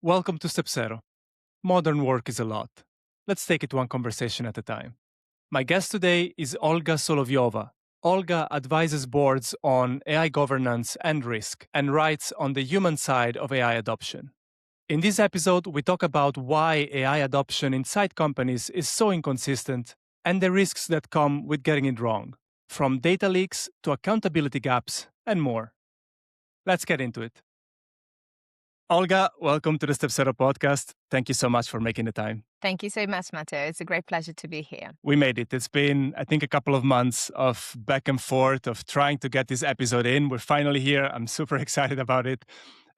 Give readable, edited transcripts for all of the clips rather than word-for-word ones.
Welcome to Step Zero. Modern work is a lot. Let's take it one conversation at a time. My guest today is Olga Solovyeva. Olga advises boards on AI governance and risk and writes on the human side of AI adoption. In this episode, we talk about why AI adoption inside companies is so inconsistent and the risks that come with getting it wrong, from data leaks to accountability gaps and more. Let's get into it. Olga, welcome to the Step Zero podcast. Thank you so much for making the time. Thank you so much, Matteo. It's a great pleasure to be here. We made it. It's been, I think, a couple of months of back and forth of trying to get this episode in. We're finally here. I'm super excited about it.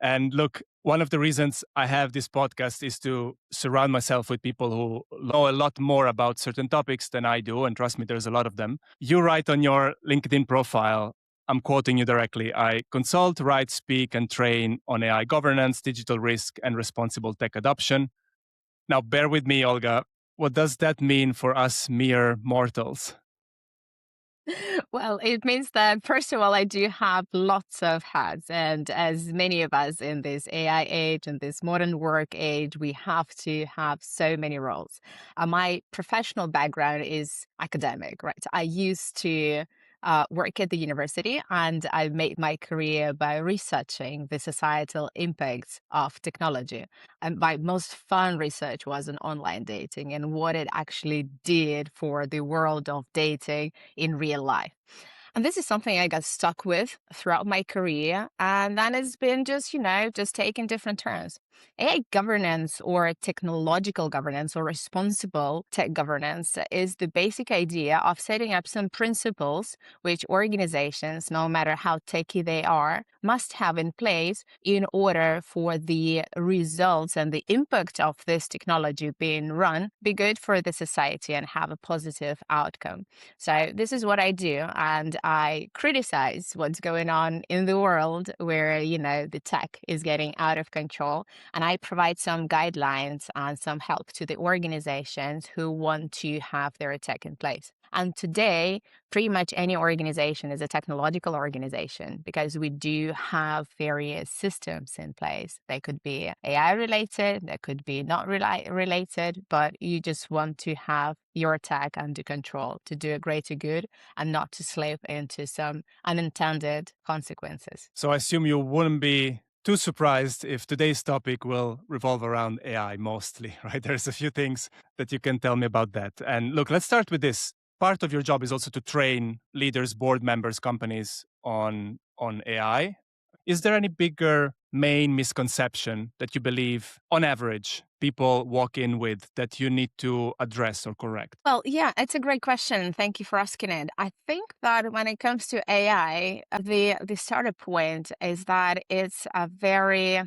And look, one of the reasons I have this podcast is to surround myself with people who know a lot more about certain topics than I do. And trust me, there's a lot of them. You write on your LinkedIn profile, I'm quoting you directly, I consult, write, speak, and train on AI governance, digital risk, and responsible tech adoption. Now, bear with me, Olga. What does that mean for us mere mortals? Well, it means that, first of all, I do have lots of hats. And as many of us in this AI age and this modern work age, we have to have so many roles. My professional background is academic, right? I used to work at the university, and I made my career by researching the societal impacts of technology. And my most fun research was on online dating and what it actually did for the world of dating in real life. And this is something I got stuck with throughout my career. And then it's been just taking different turns. AI governance or technological governance or responsible tech governance is the basic idea of setting up some principles which organizations, no matter how techy they are, must have in place in order for the results and the impact of this technology being run be good for the society and have a positive outcome. So this is what I do. And I criticize what's going on in the world where, the tech is getting out of control. And I provide some guidelines and some help to the organizations who want to have their tech in place. And today, pretty much any organization is a technological organization because we do have various systems in place. They could be AI related, they could be not related, but you just want to have your tech under control to do a greater good and not to slip into some unintended consequences. So I assume you wouldn't be too surprised if today's topic will revolve around AI mostly, right? There's a few things that you can tell me about that. And look, let's start with this. Part of your job is also to train leaders, board members, companies on AI. Is there any bigger main misconception that you believe, on average, people walk in with that you need to address or correct? Well, yeah, it's a great question. Thank you for asking it. I think that when it comes to AI, the starter point is that it's a very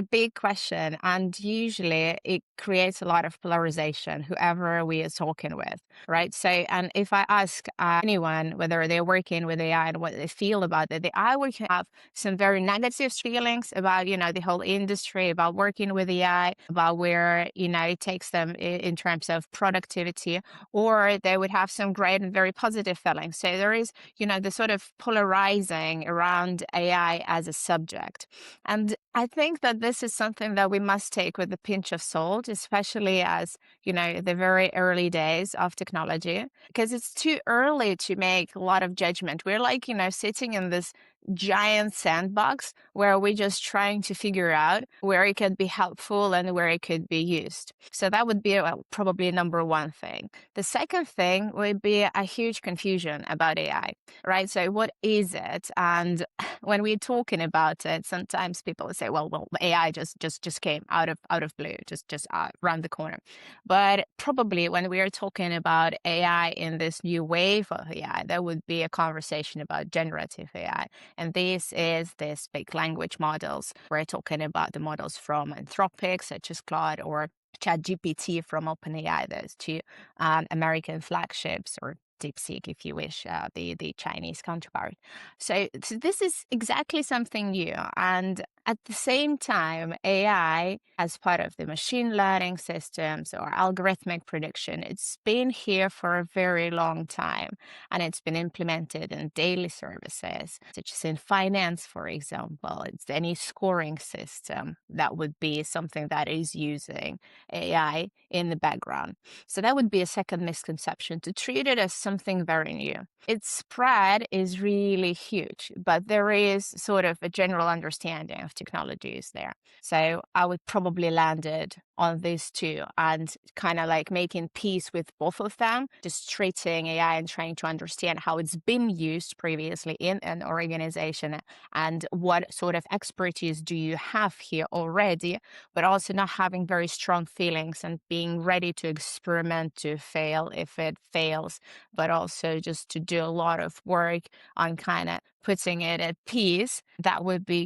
big question, and usually it creates a lot of polarization, whoever we are talking with, right? So, and if I ask anyone whether they're working with AI and what they feel about it, I would have some very negative feelings about, the whole industry, about working with AI, about where, it takes them in terms of productivity, or they would have some great and very positive feelings. So there is, the sort of polarizing around AI as a subject. And I think that this is something that we must take with a pinch of salt, especially as, the very early days of technology, because it's too early to make a lot of judgment. We're like, sitting in this giant sandbox where we're just trying to figure out where it could be helpful and where it could be used. So that would be probably number one thing. The second thing would be a huge confusion about AI, right? So what is it? And when we're talking about it, sometimes people say, well, AI just came out of blue, just around the corner. But probably when we are talking about AI in this new wave of AI, there would be a conversation about generative AI. And this is this big language models. We're talking about the models from Anthropic, such as Claude, or ChatGPT from OpenAI. Those two American flagships, or DeepSeek, if you wish, the Chinese counterpart. So this is exactly something new. And At the same time, AI, as part of the machine learning systems or algorithmic prediction, it's been here for a very long time, and it's been implemented in daily services, such as in finance, for example. It's any scoring system that would be something that is using AI in the background. So that would be a second misconception, to treat it as something very new. Its spread is really huge, but there is sort of a general understanding of technologies there. So I would probably landed on these two and kind of like making peace with both of them, just treating AI and trying to understand how it's been used previously in an organization and what sort of expertise do you have here already, but also not having very strong feelings and being ready to experiment to fail if it fails, but also just to do a lot of work on kind of putting it at peace. That would be,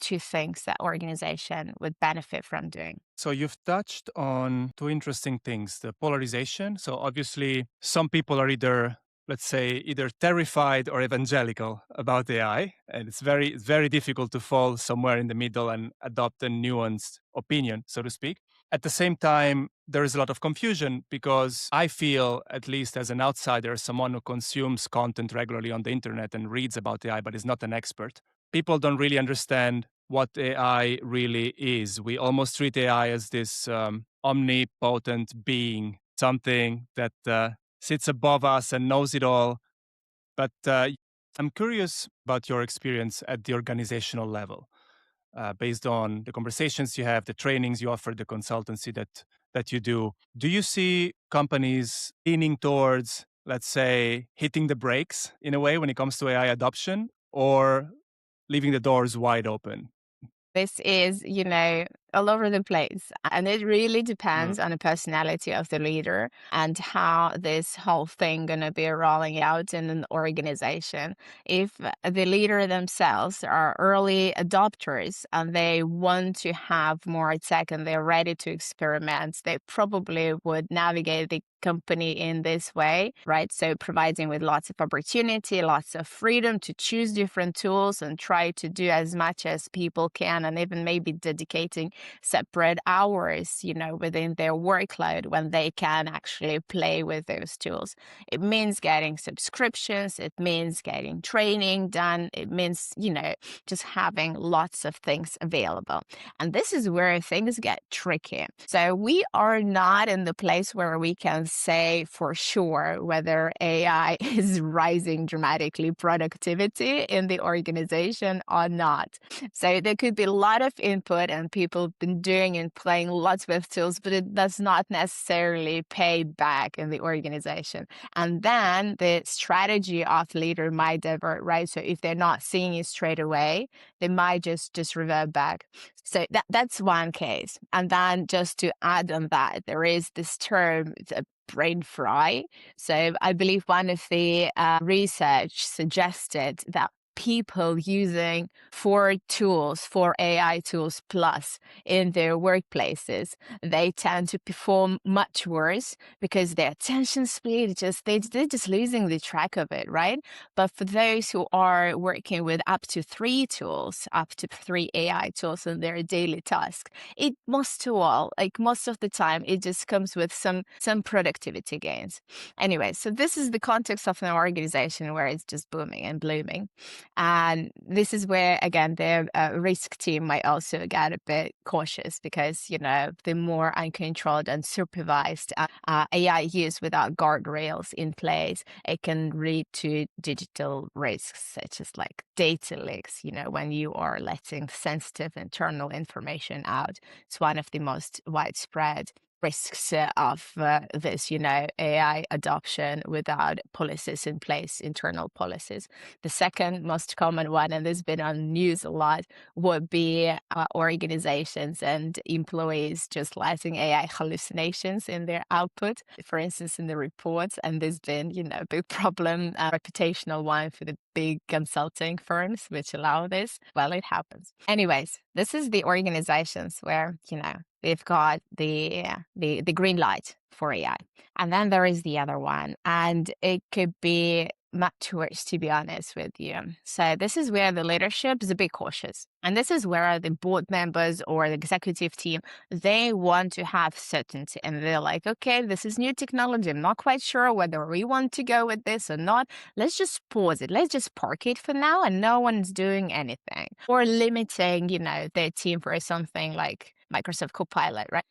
two things that organization would benefit from doing. So you've touched on two interesting things, the polarization. So obviously, some people are either, let's say, either terrified or evangelical about AI, and it's very difficult to fall somewhere in the middle and adopt a nuanced opinion, so to speak. At the same time, there is a lot of confusion because I feel, at least as an outsider, someone who consumes content regularly on the internet and reads about AI but is not an expert, people don't really understand what AI really is. We almost treat AI as this omnipotent being, something that sits above us and knows it all. But I'm curious about your experience at the organizational level, based on the conversations you have, the trainings you offer, the consultancy that you do. Do you see companies leaning towards, let's say, hitting the brakes in a way when it comes to AI adoption, or leaving the doors wide open? This is, all over the place. And it really Mm. depends on the personality of the leader and how this whole thing gonna be rolling out in an organization. If the leader themselves are early adopters and they want to have more tech and they're ready to experiment, they probably would navigate the company in this way, right? So providing with lots of opportunity, lots of freedom to choose different tools and try to do as much as people can, and even maybe dedicating separate hours, within their workload when they can actually play with those tools. It means getting subscriptions, it means getting training done, it means, just having lots of things available. And this is where things get tricky. So we are not in the place where we can say for sure whether AI is rising dramatically productivity in the organization or not. So there could be a lot of input and people been doing and playing lots with tools, but it does not necessarily pay back in the organization. And then the strategy of the leader might divert, right? So if they're not seeing it straight away, they might just revert back. So that's one case. And then just to add on that, there is this term, brain fry. So I believe one of the research suggested that people using four AI tools plus in their workplaces, they tend to perform much worse because their attention speed they're just losing the track of it, right? But for those who are working with up to three AI tools in their daily task, it most of the time, it just comes with some productivity gains. Anyway, so this is the context of an organization where it's just booming and blooming. And this is where, again, the risk team might also get a bit cautious because, the more uncontrolled and supervised AI use without guardrails in place, it can lead to digital risks, such as like data leaks, when you are letting sensitive internal information out. It's one of the most widespread risks of this, AI adoption without policies in place, internal policies. The second most common one, and this has been on news a lot, would be organizations and employees just letting AI hallucinations in their output, for instance, in the reports. And there's been, a big problem, reputational one for the big consulting firms which allow this. Well, it happens. Anyways, this is the organizations where, they've got the green light for AI. And then there is the other one. And it could be matures, to be honest with you. So this is where the leadership is a bit cautious. And this is where the board members or the executive team, they want to have certainty. And they're like, okay, this is new technology. I'm not quite sure whether we want to go with this or not. Let's just pause it. Let's just park it for now, and no one's doing anything. Or limiting, their team for something like Microsoft Copilot, right?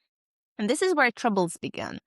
And this is where troubles begin.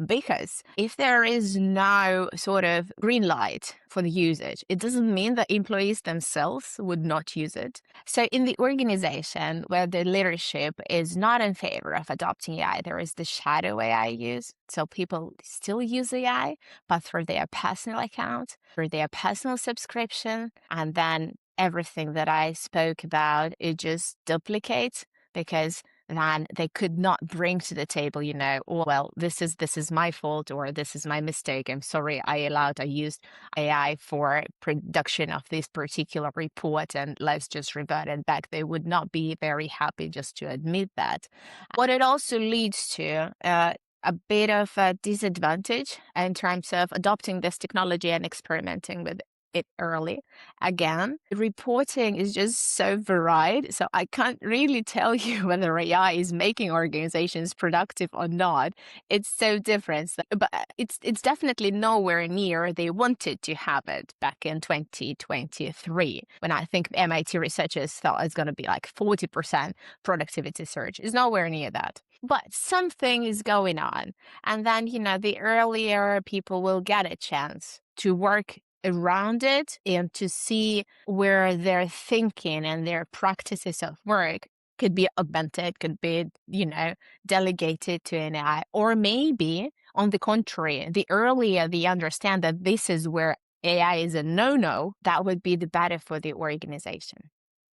Because if there is no sort of green light for the usage, it doesn't mean that employees themselves would not use it. So, in the organization where the leadership is not in favor of adopting AI, there is the shadow AI use. So, people still use AI, but through their personal account, through their personal subscription, and then everything that I spoke about, it just duplicates because then they could not bring to the table, oh, well, this is my fault, or this is my mistake. I'm sorry, I used AI for production of this particular report, and let's just revert it back. They would not be very happy just to admit that. What it also leads to, a bit of a disadvantage in terms of adopting this technology and experimenting with it early. Again, reporting is just so varied. So I can't really tell you whether AI is making organizations productive or not. It's so different. But it's definitely nowhere near they wanted to have it back in 2023, when I think MIT researchers thought it's going to be like 40% productivity surge. It's nowhere near that. But something is going on. And then, the earlier people will get a chance to work around it and to see where their thinking and their practices of work could be augmented, could be, delegated to an AI. Or maybe, on the contrary, the earlier they understand that this is where AI is a no-no, that would be the better for the organization.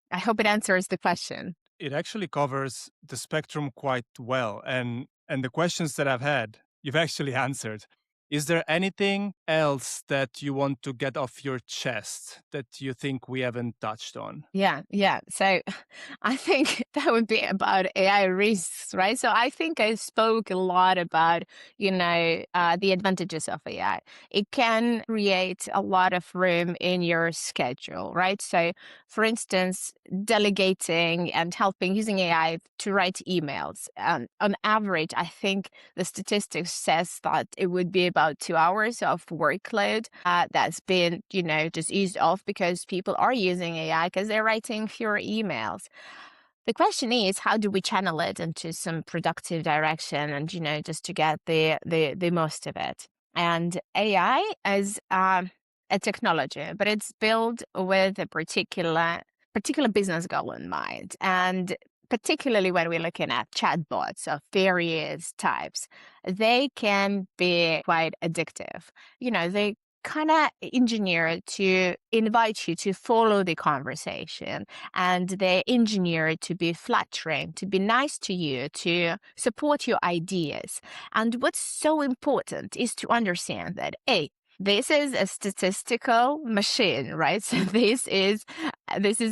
I hope it answers the question. It actually covers the spectrum quite well. And the questions that I've had, you've actually answered. Is there anything else that you want to get off your chest that you think we haven't touched on? Yeah. So I think that would be about AI risks, right? So I think I spoke a lot about, the advantages of AI. It can create a lot of room in your schedule, right? So, for instance, delegating and helping using AI to write emails. On average, I think the statistics says that it would be about 2 hours of workload that's been, just eased off because people are using AI because they're writing fewer emails. The question is, how do we channel it into some productive direction and, just to get the most of it? And AI is a technology, but it's built with a particular business goal in mind. And particularly when we're looking at chatbots of various types, they can be quite addictive. They kind of engineer to invite you to follow the conversation, and they engineer to be flattering, to be nice to you, to support your ideas. And what's so important is to understand that this is a statistical machine, right? So this is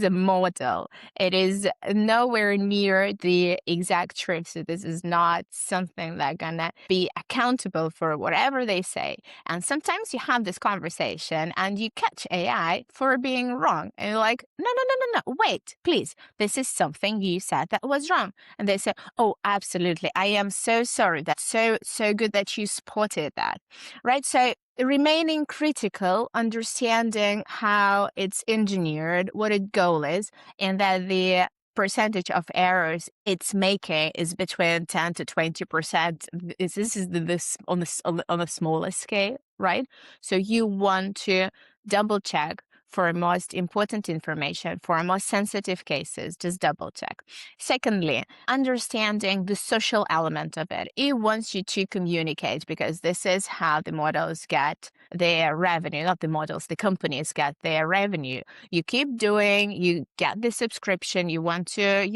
a model. It is nowhere near the exact truth. So this is not something that's gonna be accountable for whatever they say. And sometimes you have this conversation and you catch AI for being wrong. And you're like, no, wait, please. This is something you said that was wrong. And they say, oh, absolutely. I am so sorry. That's so good that you spotted that. Right? So remaining critical, understanding how it's engineered, what its goal is, and that the percentage of errors it's making is between 10 to 20%. This is this on a smaller scale, right? So you want to double check for most important information, for most sensitive cases, just double check. Secondly, understanding the social element of it. It wants you to communicate because this is how the models get their revenue, not the models, the companies get their revenue. You keep doing, you get the subscription, you want to,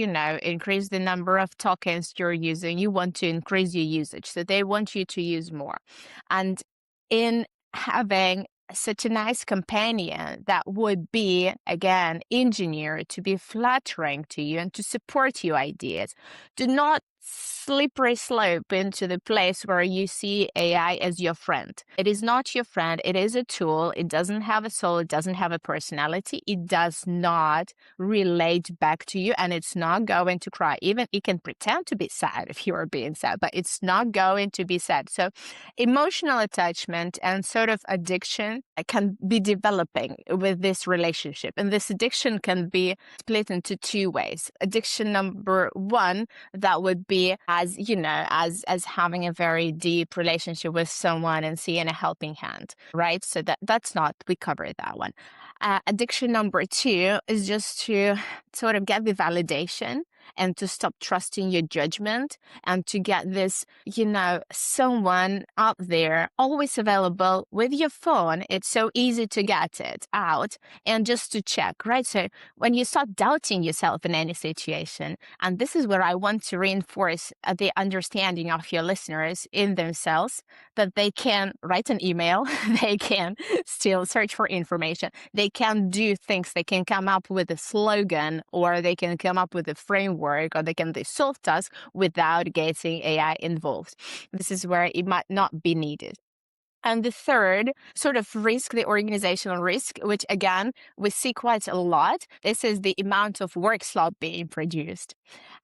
increase the number of tokens you're using, you want to increase your usage. So they want you to use more. And in having such a nice companion that would be, again, engineered to be flattering to you and to support your ideas. Do not slippery slope into the place where you see AI as your friend. It is not your friend. It is a tool. It doesn't have a soul. It doesn't have a personality. It does not relate back to you, and it's not going to cry. Even it can pretend to be sad if you are being sad, but it's not going to be sad. So emotional attachment and sort of addiction can be developing with this relationship. And this addiction can be split into two ways. Addiction number one, that would be as, as having a very deep relationship with someone and seeing a helping hand, right? So that's not, we covered that one. Addiction number two is just to sort of get the validation and to stop trusting your judgment and to get this, someone out there always available with your phone. It's so easy to get it out and just to check, right? So when you start doubting yourself in any situation, and this is where I want to reinforce the understanding of your listeners in themselves, that they can write an email, they can still search for information, they can do things, they can come up with a slogan, or they can come up with a framework, or they can do solve tasks without getting AI involved. This is where it might not be needed. And the third sort of risk, the organizational risk, which again, we see quite a lot. This is the amount of work slot being produced.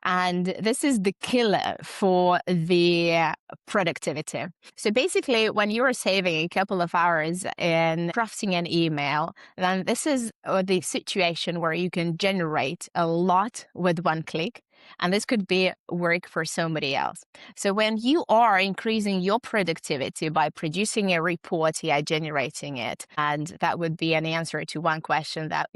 And this is the killer for the productivity. So basically, when you're saving a couple of hours in crafting an email, then this is the situation where you can generate a lot with one click. And this could be work for somebody else. So when you are increasing your productivity by producing a report, yeah, generating it, and that would be an answer to one question that,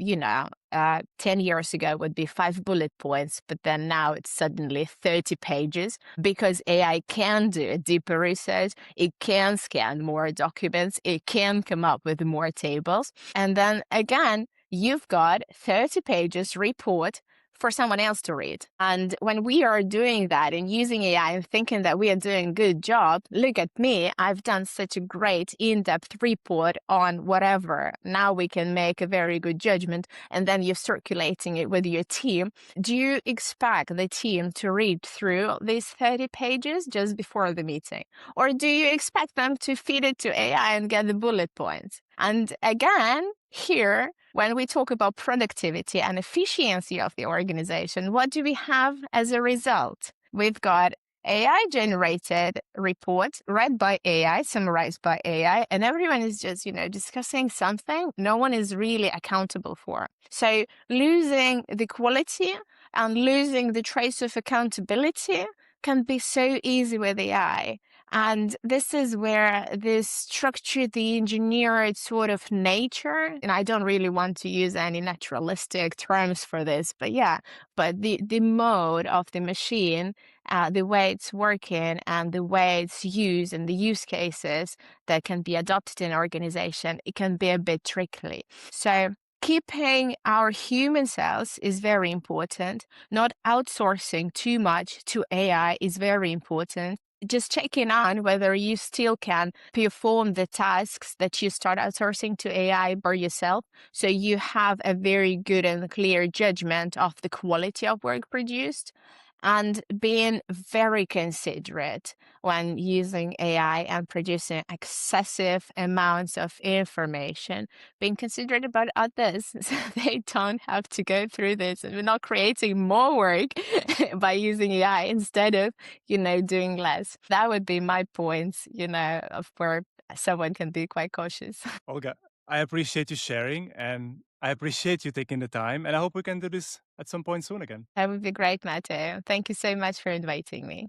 10 years ago would be 5 bullet points, but then now it's suddenly 30 pages because AI can do a deeper research. It can scan more documents. It can come up with more tables. And then again, you've got 30 pages report for someone else to read. And when we are doing that and using AI and thinking that we are doing a good job, look at me, I've done such a great in-depth report on whatever. Now we can make a very good judgment, and then you're circulating it with your team. Do you expect the team to read through these 30 pages just before the meeting? Or do you expect them to feed it to AI and get the bullet points? And again, here, when we talk about productivity and efficiency of the organization, what do we have as a result? We've got AI generated reports read by AI, summarized by AI, and everyone is just, discussing something no one is really accountable for. So losing the quality and losing the trace of accountability can be so easy with AI. And this is where this structure, the engineered sort of nature, and I don't really want to use any naturalistic terms for this, but yeah, but the mode of the machine, the way it's working and the way it's used and the use cases that can be adopted in an organization, it can be a bit tricky. So keeping our human cells is very important. Not outsourcing too much to AI is very important. Just checking on whether you still can perform the tasks that you start outsourcing to AI by yourself. So you have a very good and clear judgment of the quality of work produced, and being very considerate when using AI and producing excessive amounts of information, being considerate about others so they don't have to go through this, and we're not creating more work by using AI instead of, doing less. That would be my points, of where someone can be quite cautious. Olga, I appreciate you sharing and I appreciate you taking the time. And I hope we can do this at some point soon again. That would be great, Matteo. Thank you so much for inviting me.